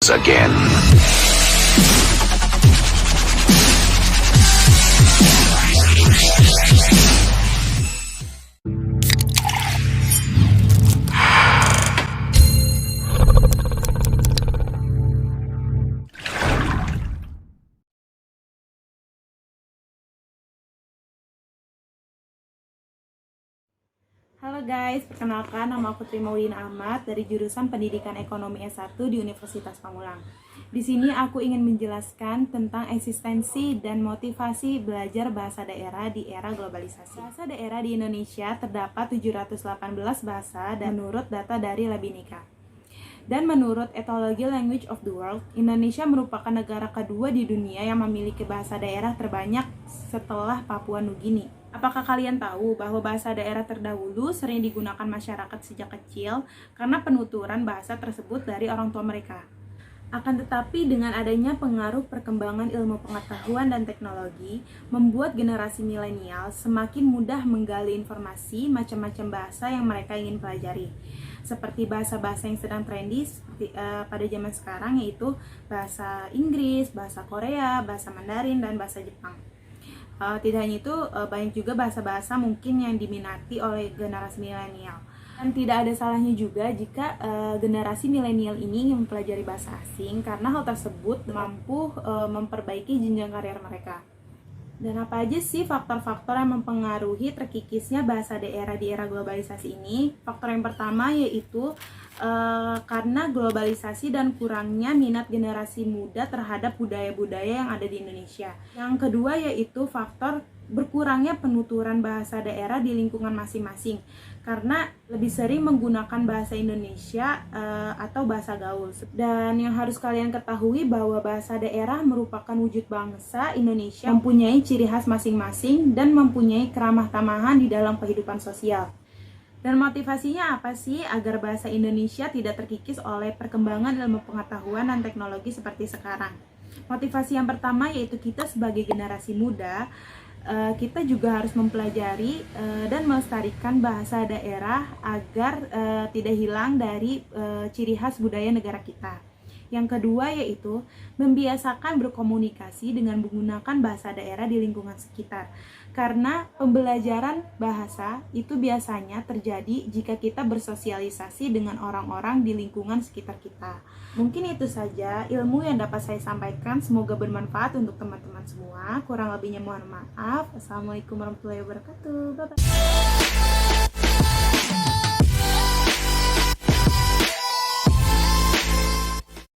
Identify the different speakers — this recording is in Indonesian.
Speaker 1: once again.
Speaker 2: Halo guys, perkenalkan nama aku Trimaudina Ahmad dari jurusan Pendidikan Ekonomi S1 di Universitas Pamulang. Di sini aku ingin menjelaskan tentang eksistensi dan motivasi belajar bahasa daerah di era globalisasi. Bahasa daerah di Indonesia terdapat 718 bahasa dan menurut data dari Labinika. Dan menurut Etologi Language of the World, Indonesia merupakan negara kedua di dunia yang memiliki bahasa daerah terbanyak setelah Papua Nugini. Apakah kalian tahu bahwa bahasa daerah terdahulu sering digunakan masyarakat sejak kecil karena penuturan bahasa tersebut dari orang tua mereka? Akan tetapi dengan adanya pengaruh perkembangan ilmu pengetahuan dan teknologi, membuat generasi milenial semakin mudah menggali informasi macam-macam bahasa yang mereka ingin pelajari. Seperti bahasa-bahasa yang sedang trendy pada zaman sekarang, yaitu bahasa Inggris, bahasa Korea, bahasa Mandarin, dan bahasa Jepang. Tidak hanya itu, banyak juga bahasa-bahasa mungkin yang diminati oleh generasi milenial. Dan tidak ada salahnya juga jika generasi milenial ini ingin mempelajari bahasa asing karena hal tersebut mampu memperbaiki jenjang karir mereka. Dan apa aja sih faktor-faktor yang mempengaruhi terkikisnya bahasa daerah di era globalisasi ini? Faktor yang pertama yaitu karena globalisasi dan kurangnya minat generasi muda terhadap budaya-budaya yang ada di Indonesia. Yang kedua yaitu faktor berkurangnya penuturan bahasa daerah di lingkungan masing-masing karena lebih sering menggunakan bahasa Indonesia atau bahasa gaul. Dan yang harus kalian ketahui bahwa bahasa daerah merupakan wujud bangsa Indonesia, mempunyai ciri khas masing-masing dan mempunyai keramah tamahan di dalam kehidupan sosial. Dan motivasinya apa sih agar bahasa Indonesia tidak terkikis oleh perkembangan ilmu pengetahuan dan teknologi seperti sekarang? Motivasi yang pertama yaitu kita sebagai generasi muda, kita juga harus mempelajari dan melestarikan bahasa daerah agar tidak hilang dari ciri khas budaya negara kita. Yang kedua yaitu membiasakan berkomunikasi dengan menggunakan bahasa daerah di lingkungan sekitar. Karena pembelajaran bahasa itu biasanya terjadi jika kita bersosialisasi dengan orang-orang di lingkungan sekitar kita. Mungkin itu saja ilmu yang dapat saya sampaikan. Semoga bermanfaat untuk teman-teman semua. Kurang lebihnya mohon maaf. Assalamualaikum warahmatullahi wabarakatuh. Bye-bye.